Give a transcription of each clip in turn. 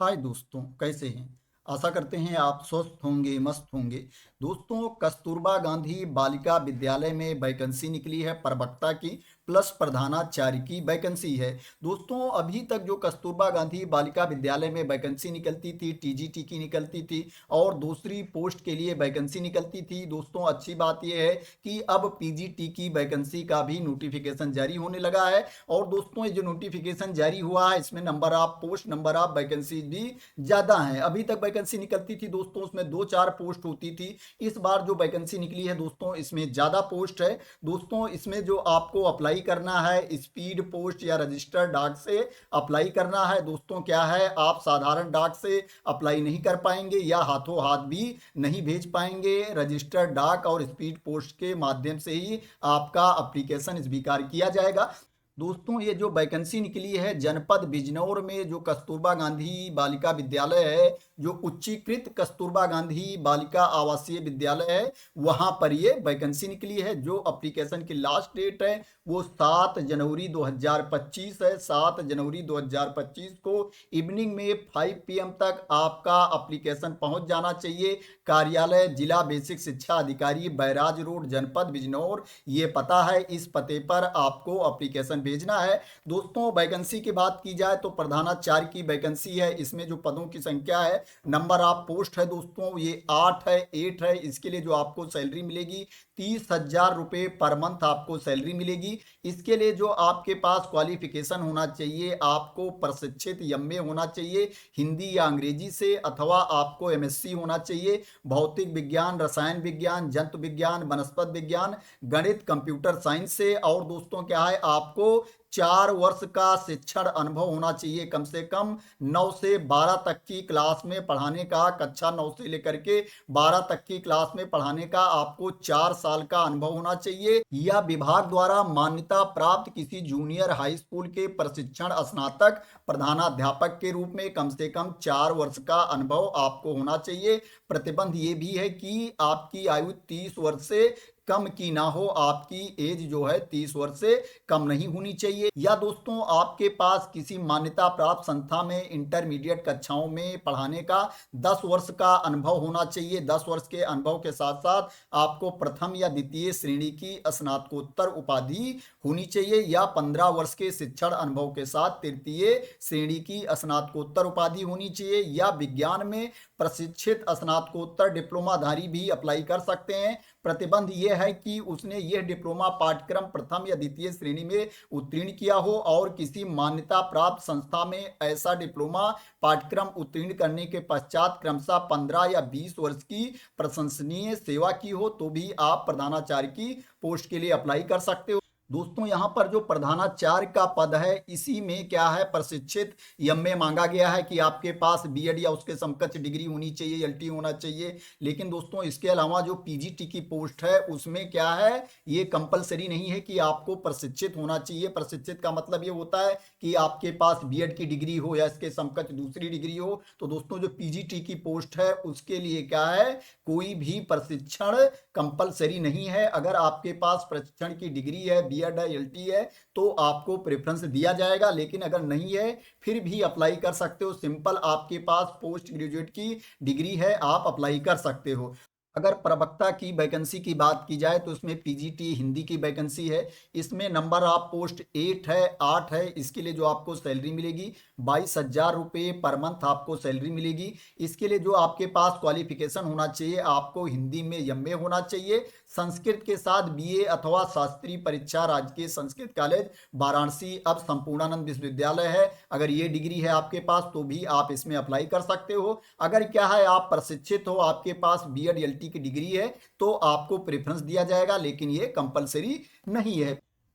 हाय दोस्तों, कैसे हैं। आशा करते हैं आप स्वस्थ होंगे, मस्त होंगे। दोस्तों, कस्तूरबा गांधी बालिका विद्यालय में वैकेंसी निकली है प्रवक्ता की, प्लस प्रधानाचार्य की वैकेंसी है। दोस्तों, अभी तक जो कस्तूरबा गांधी बालिका विद्यालय में वैकेंसी निकलती थी, टीजीटी की निकलती थी और दूसरी पोस्ट के लिए वैकेंसी निकलती थी। दोस्तों, अच्छी बात यह है कि अब पीजीटी की वैकेंसी का भी नोटिफिकेशन जारी होने लगा है। और दोस्तों, ये जो नोटिफिकेशन जारी हुआ है, इसमें number of post, number of vacancy भी ज़्यादा है। अभी तक वैकेंसी निकलती थी दोस्तों, उसमें 2-4 पोस्ट होती थी। इस बार जो वैकेंसी निकली है दोस्तों, इसमें ज़्यादा पोस्ट है। दोस्तों, इसमें जो आपको अप्लाई करना है, स्पीड पोस्ट या रजिस्टर्ड डाक से अप्लाई करना है। दोस्तों, क्या है, आप साधारण डाक से अप्लाई नहीं कर पाएंगे या हाथों हाथ भी नहीं भेज पाएंगे। रजिस्टर्ड डाक और स्पीड पोस्ट के माध्यम से ही आपका एप्लीकेशन स्वीकार किया जाएगा। दोस्तों, ये जो वैकेंसी निकली है जनपद बिजनौर में, जो कस्तूरबा गांधी बालिका विद्यालय है, जो उच्चीकृत कस्तूरबा गांधी बालिका आवासीय विद्यालय है, वहां पर ये वैकेंसी निकली है। जो एप्लीकेशन की लास्ट डेट है वो 7 जनवरी 2025 है। 7 जनवरी 2025 को इवनिंग में 5 PM तक आपका एप्लीकेशन पहुंच जाना चाहिए। कार्यालय जिला बेसिक शिक्षा अधिकारी, बैराज रोड, जनपद बिजनौर, ये पता है। इस पते पर आपको एप्लीकेशन भेजना है। दोस्तों, वैकेंसी की बात की जाए तो प्रधानाचार्य की वैकेंसी है। इसमें जो पदों की संख्या है, नंबर ऑफ पोस्ट है दोस्तों, ये 8 है, 8 है। इसके लिए जो आपको सैलरी मिलेगी, 30,000 रुपये पर मंथ आपको सैलरी मिलेगी। इसके लिए जो आपके पास क्वालिफिकेशन होना चाहिए, आपको प्रशिक्षित एमए होना चाहिए हिंदी या अंग्रेजी से, अथवा आपको एमएससी होना चाहिए भौतिक विज्ञान, रसायन विज्ञान, जंतु विज्ञान, वनस्पत विज्ञान, गणित, कंप्यूटर साइंस से। और दोस्तों, क्या है, आपको 4 वर्ष का शिक्षण अनुभव होना चाहिए, कम से कम 9 से 12 तक की क्लास में पढ़ाने का। कक्षा 9 से लेकर के 12 तक की क्लास में पढ़ाने का आपको 4 साल का अनुभव होना चाहिए। या विभाग द्वारा मान्यता प्राप्त किसी जूनियर हाई स्कूल के प्रशिक्षण स्नातक प्रधानाध्यापक के रूप में कम से कम 4 वर्ष का अनुभव आपको होना चाहिए। प्रतिबंध ये भी है कि आपकी आयु 30 वर्ष से कम की ना हो, आपकी एज जो है 30 वर्ष से कम नहीं होनी चाहिए। या दोस्तों, आपके पास किसी मान्यता प्राप्त संस्था में इंटरमीडिएट कक्षाओं में पढ़ाने का 10 वर्ष का अनुभव होना चाहिए। 10 वर्ष के अनुभव के साथ साथ आपको प्रथम या द्वितीय श्रेणी की स्नातकोत्तर उपाधि होनी चाहिए, या 15 वर्ष के शिक्षण अनुभव के साथ तृतीय श्रेणी की स्नातकोत्तर उपाधि होनी चाहिए। या विज्ञान में प्रशिक्षित स्नातकोत्तर डिप्लोमाधारी भी अप्लाई कर सकते हैं। प्रतिबंध यह है कि उसने यह डिप्लोमा पाठ्यक्रम प्रथम या द्वितीय श्रेणी में उत्तीर्ण किया हो और किसी मान्यता प्राप्त संस्था में ऐसा डिप्लोमा पाठ्यक्रम उत्तीर्ण करने के पश्चात क्रमशः 15 या 20 वर्ष की प्रशंसनीय सेवा की हो, तो भी आप प्रधानाचार्य की पोस्ट के लिए अप्लाई कर सकते हो। दोस्तों, यहाँ पर जो प्रधानाचार्य का पद है, इसी में क्या है, प्रशिक्षित एमए मांगा गया है कि आपके पास बीएड या उसके समकक्ष डिग्री होनी चाहिए, एलटी होना चाहिए। लेकिन दोस्तों, इसके अलावा जो पीजीटी की पोस्ट है, उसमें क्या है, ये कंपलसरी नहीं है कि आपको प्रशिक्षित होना चाहिए। प्रशिक्षित का मतलब ये होता है कि आपके पास बीएड की डिग्री हो या इसके समकक्ष दूसरी डिग्री हो। तो दोस्तों, जो पीजीटी की पोस्ट है, उसके लिए क्या है, कोई भी प्रशिक्षण कंपलसरी नहीं है। अगर आपके पास प्रशिक्षण की डिग्री है, बीएड है, एलटी है, तो आपको प्रेफरेंस दिया जाएगा। लेकिन अगर नहीं है, फिर भी अप्लाई कर सकते हो। सिंपल, आपके पास पोस्ट ग्रेजुएट की डिग्री है, आप अप्लाई कर सकते हो। अगर प्रवक्ता की वैकेंसी की बात की जाए तो इसमें पीजीटी हिंदी की वैकेंसी है। इसमें नंबर ऑफ पोस्ट 8 है, 8 है। इसके लिए जो आपको सैलरी मिलेगी, 22,000 रुपये पर मंथ आपको सैलरी मिलेगी। इसके लिए जो आपके पास क्वालिफिकेशन होना चाहिए, आपको हिंदी में एमए होना चाहिए, संस्कृत के साथ बीए अथवा शास्त्री परीक्षा, राजकीय संस्कृत कॉलेज वाराणसी अब संपूर्णानंद विश्वविद्यालय है। अगर ये डिग्री है आपके पास तो भी आप इसमें अप्लाई कर सकते हो। अगर क्या है, आप प्रशिक्षित हो, आपके पास बीएड एलटी की डिग्री है, तो आपको प्रेफरेंस दिया जाएगा, लेकिन ये कंपलसरी नहीं है।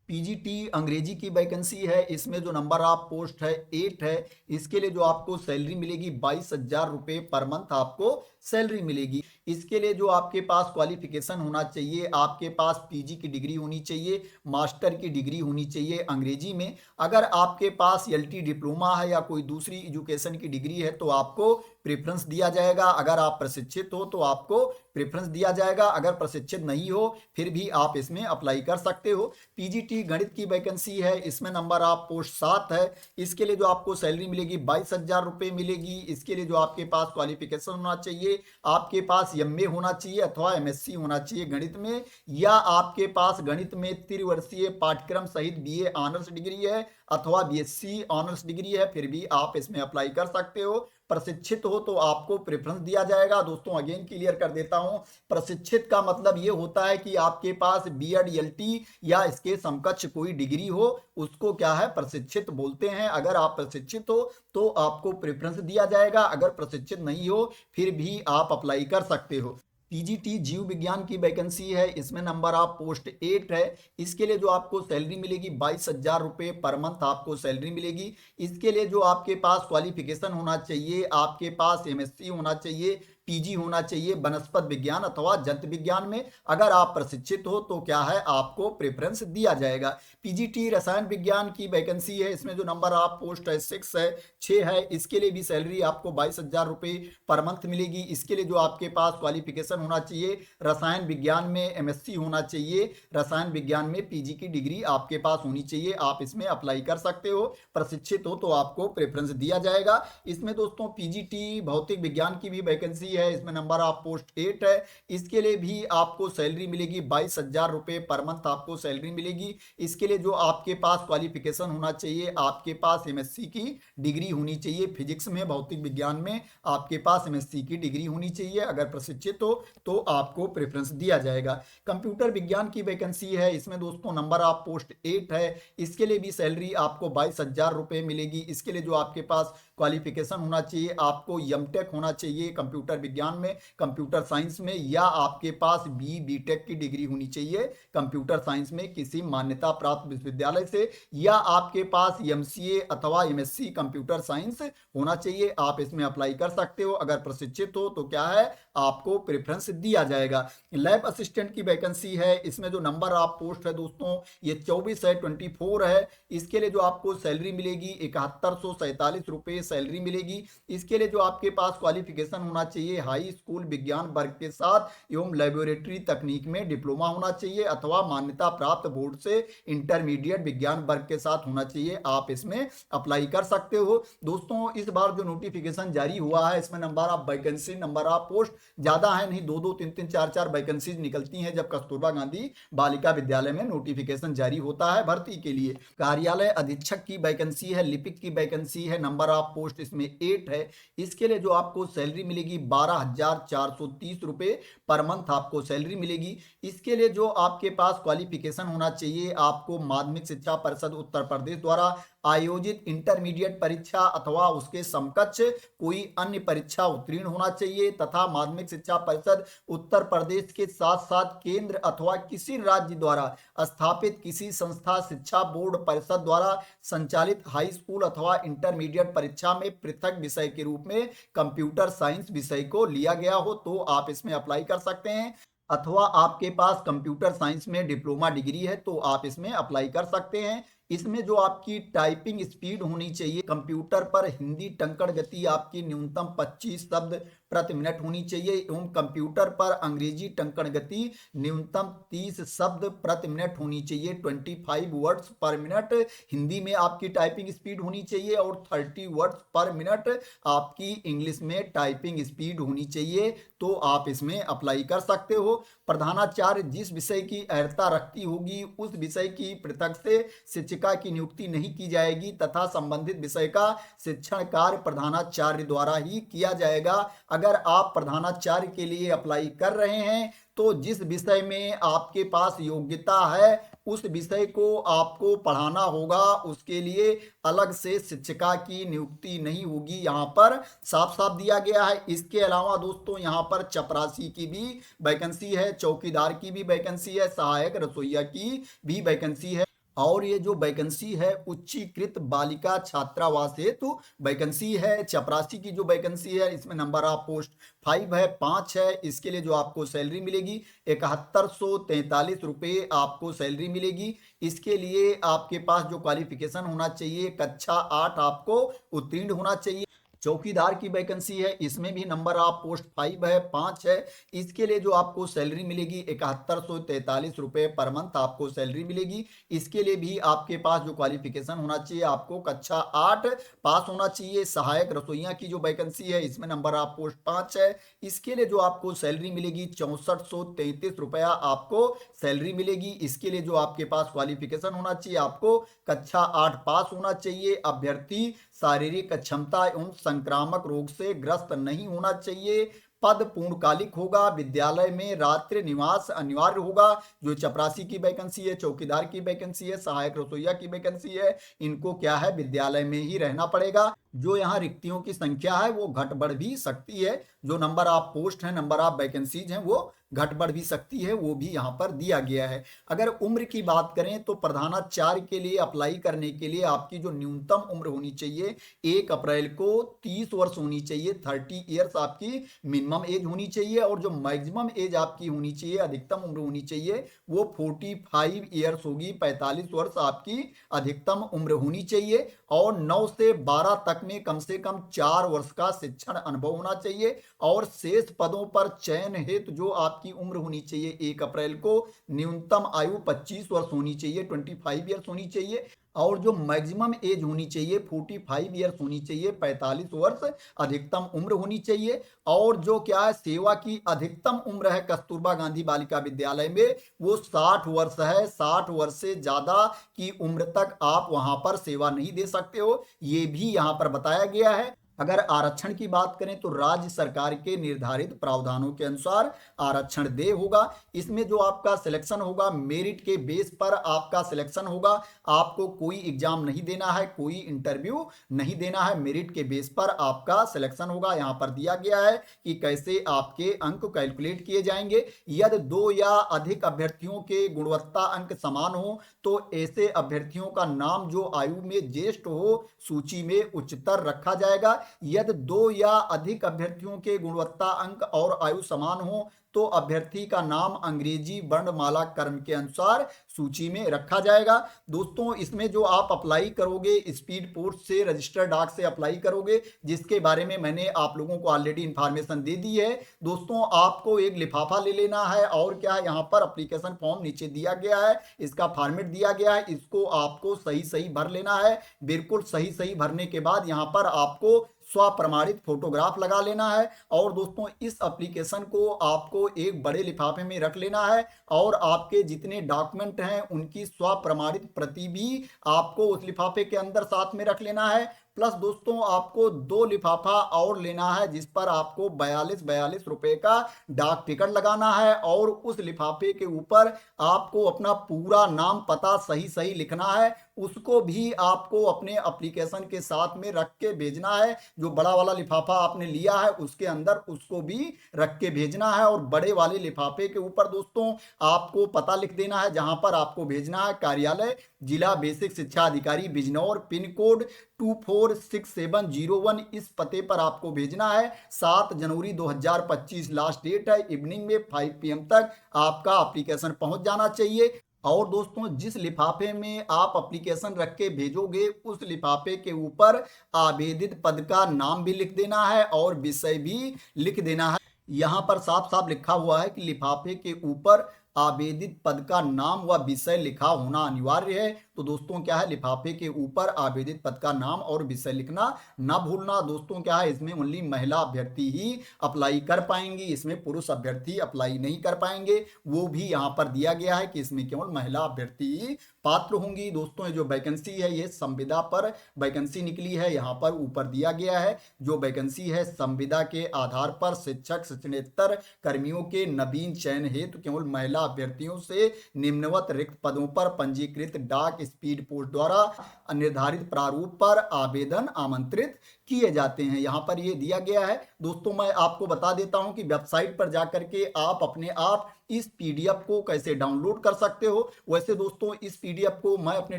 पीजीटी अंग्रेजी की वैकेंसी है। इसमें जो नंबर ऑफ पोस्ट है 8 है। इसके लिए जो आपको सैलरी मिलेगी, 22,000 रुपये पर मंथ आपको सैलरी मिलेगी। इसके लिए जो आपके पास क्वालिफिकेशन होना चाहिए, आपके पास पीजी की डिग्री होनी चाहिए, मास्टर की डिग्री होनी चाहिए अंग्रेजी में। अगर आपके पास एलटी डिप्लोमा है या कोई दूसरी एजुकेशन की डिग्री है, तो आपको प्रेफरेंस दिया जाएगा। अगर आप प्रशिक्षित हो तो आपको प्रेफरेंस दिया जाएगा। अगर प्रशिक्षित नहीं हो, फिर भी आप इसमें अप्लाई कर सकते हो। पीजीटी की गणित की वैकेंसी है, इसमें नंबर ऑफ पोस्ट 7 है। इसके लिए जो आपको सैलरी मिलेगी 22,000 रुपये मिलेगी। इसके लिए जो आपके पास क्वालिफिकेशन होना चाहिए, आपके पास एमए होना चाहिए अथवा एमएससी होना चाहिए गणित में, या आपके पास गणित में त्रिवर्षीय पाठ्यक्रम सहित बीए ऑनर्स डिग्री है अथवा बीएससी ऑनर्स डिग्री है, फिर भी आप इसमें अप्लाई कर सकते हो। प्रशिक्षित हो तो आपको प्रेफरेंस दिया जाएगा। दोस्तों अगेन क्लियर कर देता हूं, प्रशिक्षित का मतलब ये होता है कि आपके पास बीएड एलटी या इसके समकक्ष कोई डिग्री हो, उसको क्या है प्रशिक्षित बोलते हैं। अगर आप प्रशिक्षित हो तो आपको प्रेफरेंस दिया जाएगा, अगर प्रशिक्षित नहीं हो फिर भी आप अप्लाई कर सकते हो। पीजीटी जीव विज्ञान की वैकेंसी है, इसमें नंबर ऑफ पोस्ट 8 है। इसके लिए जो आपको सैलरी मिलेगी 22,000 रुपये पर मंथ आपको सैलरी मिलेगी। इसके लिए जो आपके पास क्वालिफिकेशन होना चाहिए, आपके पास एमएससी होना चाहिए, पीजी होना चाहिए वनस्पत विज्ञान अथवा जंतु विज्ञान में। अगर आप प्रशिक्षित हो तो क्या है आपको प्रेफरेंस दिया जाएगा। पीजीटी रसायन विज्ञान की वैकेंसी है, इसमें जो नंबर ऑफ पोस्ट है 6 है। इसके लिए भी सैलरी आपको 22,000 रुपये पर मंथ मिलेगी। इसके लिए जो आपके पास क्वालिफिकेशन होना चाहिए, रसायन विज्ञान में एमएससी होना चाहिए, रसायन विज्ञान में पीजी की डिग्री आपके पास होनी चाहिए, आप इसमें अप्लाई कर सकते हो। प्रशिक्षित हो तो आपको प्रेफरेंस दिया जाएगा। इसमें दोस्तों पीजीटी भौतिक विज्ञान की भी वैकेंसी है, इसमें नंबर ऑफ पोस्ट 8 है। इसके लिए भी आपको सैलरी मिलेगी 22,000 रुपये पर मंथ आपको सैलरी मिलेगी। इसके लिए जो आपके पास क्वालिफिकेशन होना चाहिए, आपके पास एमएससी की डिग्री होनी चाहिए, फिजिक्स में भौतिक विज्ञान में आपके पास एमएससी की डिग्री होनी चाहिए। अगर प्रशिक्षित हो तो आपको प्रेफरेंस दिया जाएगा। कंप्यूटर विज्ञान की वैकेंसी है, इसमें दोस्तों नंबर ऑफ पोस्ट 8 है। इसके लिए भी सैलरी आपको 22,000 रुपये मिलेगी। इसके लिए जो आपके पास क्वालिफिकेशन होना चाहिए, आपको एमटेक होना चाहिए कंप्यूटर विज्ञान में, कंप्यूटर साइंस में, या आपके पास बीटेक की डिग्री होनी चाहिए कंप्यूटर साइंस में किसी मान्यता प्राप्त विश्वविद्यालय से, या आपके पास एमसीए अथवा एमएससी कंप्यूटर साइंस होना चाहिए, आप इसमें अप्लाई कर सकते हो। अगर प्रशिक्षित हो तो क्या है आपको प्रेफरेंस दिया जाएगा। लैब असिस्टेंट की वैकेंसी है, इसमें जो नंबर ऑफ पोस्ट है दोस्तों ये 24 है, 24 है। इसके लिए जो आपको सैलरी मिलेगी 7147 रुपये सैलरी मिलेगी। इसके लिए जो आपके पास क्वालिफिकेशन होना चाहिए, हाई स्कूल विज्ञान वर्ग के साथ एवं लेबोरेटरी तकनीक में डिप्लोमा होना चाहिए अथवा मान्यता प्राप्त बोर्ड से इंटरमीडिएट विज्ञान वर्ग के साथ होना चाहिए, आप इसमें अप्लाई कर सकते हो। दोस्तों इस बार जो नोटिफिकेशन जारी हुआ है, इसमें number of vacancy, number of post ज्यादा है नहीं, 2 2 3 3 4 4 वैकेंसीज निकलती हैं जब कस्तूरबा गांधी बालिका विद्यालय में नोटिफिकेशन जारी होता है भर्ती के लिए। कार्यालय अधीक्षक की वैकेंसी है, लिपिक की वैकेंसी है, नंबर ऑफ पोस्ट इसमें 8 है। इसके लिए जो आपको सैलरी मिलेगी 12,430 रुपये पर मंथ आपको सैलरी मिलेगी। इसके लिए जो आपके पास क्वालिफिकेशन होना चाहिए, आपको माध्यमिक शिक्षा परिषद उत्तर प्रदेश द्वारा आयोजित इंटरमीडिएट परीक्षा अथवा उसके समकक्ष कोई अन्य परीक्षा उत्तीर्ण होना चाहिए, तथा माध्यमिक शिक्षा परिषद उत्तर प्रदेश के साथ साथ केंद्र अथवा किसी राज्य द्वारा स्थापित किसी संस्था, शिक्षा बोर्ड परिषद द्वारा संचालित हाई स्कूल अथवा इंटरमीडिएट परीक्षा में पृथक विषय के रूप में कंप्यूटर साइंस विषय को लिया गया हो तो आप इसमें अप्लाई कर सकते हैं, अथवा आपके पास कंप्यूटर साइंस में डिप्लोमा डिग्री है तो आप इसमें अप्लाई कर सकते हैं। इसमें जो आपकी टाइपिंग स्पीड होनी चाहिए, कंप्यूटर पर हिंदी टंकण गति आपकी न्यूनतम 25 शब्द प्रति मिनट होनी चाहिए एवं कंप्यूटर पर अंग्रेजी टंकण गति न्यूनतम 30 शब्द प्रति मिनट होनी चाहिए, 25 वर्ड्स पर मिनट हिंदी में आपकी टाइपिंग स्पीड होनी चाहिए और 30 वर्ड्स पर मिनट आपकी इंग्लिश में टाइपिंग स्पीड होनी चाहिए, तो आप इसमें अप्लाई कर सकते हो। प्रधानाचार्य जिस विषय की अहर्ता रखती होगी उस विषय की पृथक से शिक्षिका की नियुक्ति नहीं की जाएगी तथा संबंधित विषय का शिक्षण कार्य प्रधानाचार्य द्वारा ही किया जाएगा। अगर आप प्रधानाचार्य के लिए अप्लाई कर रहे हैं तो जिस विषय में आपके पास योग्यता है उस विषय को आपको पढ़ाना होगा, उसके लिए अलग से शिक्षिका की नियुक्ति नहीं होगी, यहाँ पर साफ साफ दिया गया है। इसके अलावा दोस्तों यहाँ पर चपरासी की भी वैकेंसी है, चौकीदार की भी वैकेंसी है, सहायक रसोइया की भी वैकेंसी है, और ये जो वैकेंसी है उच्चीकृत बालिका छात्रावास हेतु वैकेंसी है। चपरासी की जो वैकेंसी है इसमें नंबर ऑफ पोस्ट 5 है, 5 है। इसके लिए जो आपको सैलरी मिलेगी 7143 रुपये आपको सैलरी मिलेगी। इसके लिए आपके पास जो क्वालिफिकेशन होना चाहिए, कक्षा 8 आपको उत्तीर्ण होना चाहिए। चौकीदार की वैकेंसी है, इसमें भी नंबर ऑफ पोस्ट 5 है, 5 है। इसके लिए जो आपको सैलरी मिलेगी 7143 रुपये पर मंथ आपको सैलरी मिलेगी। इसके लिए भी आपके पास जो क्वालिफिकेशन होना चाहिए, आपको कक्षा 8 पास होना चाहिए। सहायक रसोइया की जो वैकेंसी है, इसमें नंबर ऑफ पोस्ट 5 है। इसके लिए जो आपको सैलरी मिलेगी 6433 रुपया आपको सैलरी मिलेगी। इसके लिए जो आपके पास क्वालिफिकेशन होना चाहिए, आपको कक्षा 8 पास होना चाहिए। अभ्यर्थी शारीरिक क्षमता एवं संक्रामक रोग से ग्रस्त नहीं होना चाहिए। पद पूर्णकालिक होगा। विद्यालय में रात्रि निवास अनिवार्य होगा। जो चपरासी की वैकेंसी है, चौकीदार की वैकेंसी है, सहायक रसोइया की वैकेंसी है, इनको क्या है, विद्यालय में ही रहना पड़ेगा। जो यहाँ रिक्तियों की संख्या है वो घट बढ़ भी सकती है। जो नंबर ऑफ पोस्ट है, नंबर ऑफ वैकेंसीज हैं, वो घट बढ़ भी सकती है, वो भी यहाँ पर दिया गया है। अगर उम्र की बात करें तो प्रधानाचार्य के लिए अप्लाई करने के लिए आपकी जो न्यूनतम उम्र होनी चाहिए, 1 अप्रैल को 30 वर्ष होनी चाहिए। 30 ईयर्स आपकी मिनिमम एज होनी चाहिए। और जो मैक्सिमम एज आपकी होनी चाहिए, अधिकतम उम्र होनी चाहिए, वो 45 ईयर्स होगी। 45 वर्ष आपकी अधिकतम उम्र होनी चाहिए। और 9 से 12 तक में कम से कम 4 वर्ष का शिक्षण अनुभव होना चाहिए। और शेष पदों पर चयन हेतु जो आपकी उम्र होनी चाहिए, 1 अप्रैल को न्यूनतम आयु 25 वर्ष होनी चाहिए, 25 ईयर्स होनी चाहिए। और जो मैक्सिमम एज होनी चाहिए 45 ईयर्स होनी चाहिए, 45 वर्ष अधिकतम उम्र होनी चाहिए। और जो क्या है, सेवा की अधिकतम उम्र है कस्तूरबा गांधी बालिका विद्यालय में, वो 60 वर्ष है। 60 वर्ष से ज्यादा की उम्र तक आप वहां पर सेवा नहीं दे सकते हो, ये भी यहां पर बताया गया है। अगर आरक्षण की बात करें तो राज्य सरकार के निर्धारित प्रावधानों के अनुसार आरक्षण दे होगा। इसमें जो आपका सिलेक्शन होगा, मेरिट के बेस पर आपका सिलेक्शन होगा। आपको कोई एग्जाम नहीं देना है, कोई इंटरव्यू नहीं देना है, मेरिट के बेस पर आपका सिलेक्शन होगा। यहाँ पर दिया गया है कि कैसे आपके अंक कैलकुलेट किए जाएंगे। यदि 2 या अधिक अभ्यर्थियों के गुणवत्ता अंक समान हो तो ऐसे अभ्यर्थियों का नाम जो आयु में ज्येष्ठ हो, सूची में उच्चतर रखा जाएगा। यदि 2 या अधिक अभ्यर्थियों के गुणवत्ता अंक और आयु समान हो तो अभ्यर्थी का नाम अंग्रेजी वर्णमाला क्रम के अनुसार सूची में रखा जाएगा। दोस्तों, इसमें जो आप अप्लाई करोगे, स्पीड पोस्ट से, रजिस्टर डाक से अप्लाई करोगे, जिसके बारे में मैंने आप लोगों को ऑलरेडी इंफॉर्मेशन दे दी है। दोस्तों, आपको एक लिफाफा ले लेना है और क्या, यहाँ पर एप्लीकेशन फॉर्म नीचे दिया गया है, इसका फॉर्मेट दिया गया है, इसको आपको सही सही भर लेना है। बिल्कुल सही सही भरने के बाद यहाँ पर आपको स्वप्रमाणित फोटोग्राफ लगा लेना है। और दोस्तों, इस एप्लीकेशन को आपको एक बड़े लिफाफे में रख लेना है और आपके जितने डॉक्यूमेंट हैं उनकी स्वप्रमाणित प्रति भी आपको उस लिफाफे के अंदर साथ में रख लेना है। प्लस दोस्तों, आपको 2 लिफाफा और लेना है जिस पर आपको 42 रुपए का डाक टिकट लगाना है। और उस लिफाफे के ऊपर आपको अपना पूरा नाम पता सही सही लिखना है। उसको भी आपको अपने एप्लीकेशन के साथ में रख के भेजना है। जो बड़ा वाला लिफाफा आपने लिया है उसके अंदर उसको भी रख के भेजना है। और बड़े वाले लिफाफे के ऊपर दोस्तों आपको पता लिख देना है जहां पर आपको भेजना है। कार्यालय जिला बेसिक शिक्षा अधिकारी बिजनौर, पिन कोड 246701, इस पते पर आपको भेजना है। 7 जनवरी 2025 लास्ट डेट है। इवनिंग में 5 PM तक आपका एप्लीकेशन पहुंच जाना चाहिए। और दोस्तों, जिस लिफाफे में आप एप्लीकेशन रख के भेजोगे उस लिफाफे के ऊपर आवेदित पद का नाम भी लिख देना है और विषय भी लिख देना है। यहाँ पर साफ साफ लिखा हुआ है कि लिफाफे के ऊपर आवेदित पद का नाम व विषय लिखा होना अनिवार्य है। तो दोस्तों क्या है, लिफाफे के ऊपर आवेदित पद का नाम और विषय लिखना ना भूलना। दोस्तों क्या है, इसमें ओनली महिला अभ्यर्थी ही अप्लाई कर पाएंगी, इसमें पुरुष अभ्यर्थी अप्लाई नहीं कर पाएंगे। वो भी यहाँ पर दिया गया है कि इसमें केवल महिला अभ्यर्थी ही पात्र होंगी। दोस्तों, ये जो वैकेंसी है ये संविदा पर वैकेंसी निकली है। यहाँ पर ऊपर दिया गया है जो वैकेंसी है, संविदा के आधार पर शिक्षक शिक्षणेतर कर्मियों के नवीन चयन हेतु केवल महिला अभ्यर्थियों से निम्नवत रिक्त पदों पर पंजीकृत डाक स्पीड पोस्ट द्वारा निर्धारित प्रारूप पर आवेदन आमंत्रित किए जाते हैं। यहाँ पर ये दिया गया है। दोस्तों, मैं आपको बता देता हूँ कि वेबसाइट पर जाकर के आप अपने आप इस पीडीएफ को कैसे डाउनलोड कर सकते हो। वैसे दोस्तों, इस पीडीएफ को मैं अपने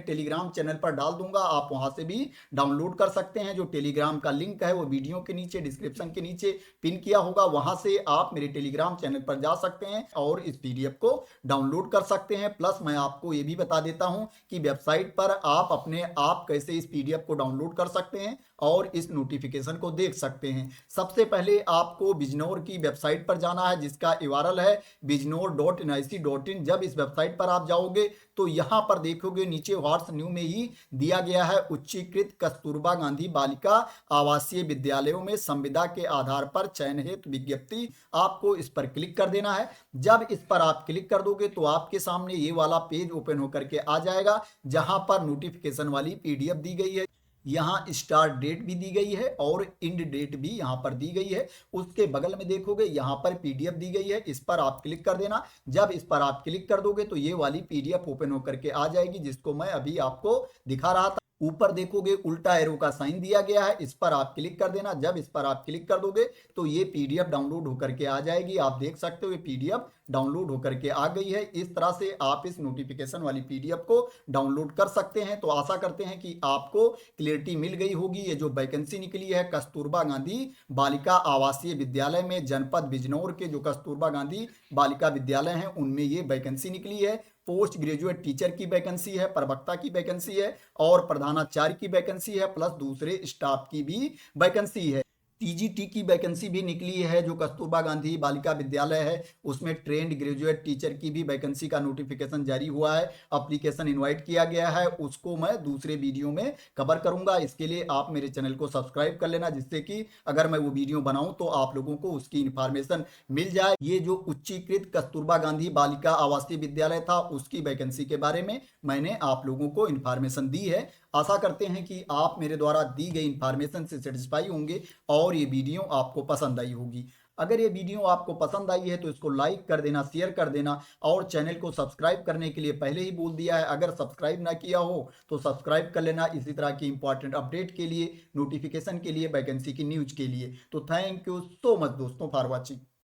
टेलीग्राम चैनल पर डाल दूंगा, आप वहां से भी डाउनलोड कर सकते हैं। जो टेलीग्राम का लिंक है वो वीडियो के नीचे डिस्क्रिप्शन के नीचे पिन किया होगा, वहां से आप मेरे टेलीग्राम चैनल पर जा सकते हैं और इस पीडीएफ को डाउनलोड कर सकते हैं। प्लस मैं आपको ये भी बता देता हूँ कि वेबसाइट पर आप अपने आप कैसे इस पीडीएफ को डाउनलोड कर सकते हैं और इस नोटिफिकेशन को देख सकते हैं। सबसे पहले आपको बिजनौर की वेबसाइट पर जाना है, जिसका URL है bijnor.nic.in। जब इस वेबसाइट पर आप जाओगे तो यहाँ पर देखोगे नीचे व्हाट्स न्यू में ही दिया गया है, उच्चीकृत कस्तूरबा गांधी बालिका आवासीय विद्यालयों में संविदा के आधार पर चयन हेतु विज्ञप्ति। आपको इस पर क्लिक कर देना है। जब इस पर आप क्लिक कर दोगे तो आपके सामने ये वाला पेज ओपन होकर के आ जाएगा, जहां पर नोटिफिकेशन वाली PDF दी गई है। यहाँ स्टार्ट डेट भी दी गई है और इंड डेट भी यहाँ पर दी गई है। उसके बगल में देखोगे यहाँ पर PDF दी गई है, इस पर आप क्लिक कर देना। जब इस पर आप क्लिक कर दोगे तो ये वाली PDF ओपन होकर के आ जाएगी, जिसको मैं अभी आपको दिखा रहा था। ऊपर देखोगे उल्टा एरो का साइन दिया गया है, इस पर आप क्लिक कर देना। जब इस पर आप क्लिक कर दोगे तो ये PDF डाउनलोड होकर के आ जाएगी। आप देख सकते हो ये PDF डाउनलोड होकर के आ गई है। इस तरह से आप इस नोटिफिकेशन वाली PDF को डाउनलोड कर सकते हैं। तो आशा करते हैं कि आपको क्लियरिटी मिल गई होगी। ये जो वैकेंसी निकली है कस्तूरबा गांधी बालिका आवासीय विद्यालय में, जनपद बिजनौर के जो कस्तूरबा गांधी बालिका विद्यालय हैं उनमें ये वैकेंसी निकली है। पोस्ट ग्रेजुएट टीचर की वैकेंसी है, प्रवक्ता की वैकेंसी है और प्रधानाचार्य की वैकेंसी है, प्लस दूसरे स्टाफ की भी वैकेंसी है। TGT की वैकेंसी भी निकली है, जो कस्तूरबा गांधी बालिका विद्यालय है उसमें ट्रेंड ग्रेजुएट टीचर की भी वैकेंसी का नोटिफिकेशन जारी हुआ है। एप्लीकेशन इनवाइट किया गया है, उसको मैं दूसरे वीडियो में कवर करूंगा। इसके लिए आप मेरे चैनल को सब्सक्राइब कर लेना, जिससे कि अगर मैं वो वीडियो बनाऊं तो आप लोगों को उसकी इंफॉर्मेशन मिल जाए। ये जो उच्चीकृत कस्तूरबा गांधी बालिका आवासीय विद्यालय था उसकी वैकेंसी के बारे में मैंने आप लोगों को इंफॉर्मेशन दी है। आशा करते हैं कि आप मेरे द्वारा दी गई इंफॉर्मेशन से सेटिस्फाई होंगे और ये वीडियो आपको पसंद आई होगी। अगर ये वीडियो आपको पसंद आई है तो इसको लाइक कर देना, शेयर कर देना और चैनल को सब्सक्राइब करने के लिए पहले ही बोल दिया है। अगर सब्सक्राइब ना किया हो तो सब्सक्राइब कर लेना, इसी तरह की इंपॉर्टेंट अपडेट के लिए, नोटिफिकेशन के लिए, वैकेंसी की न्यूज के लिए। तो थैंक यू सो मच दोस्तों फॉर वॉचिंग।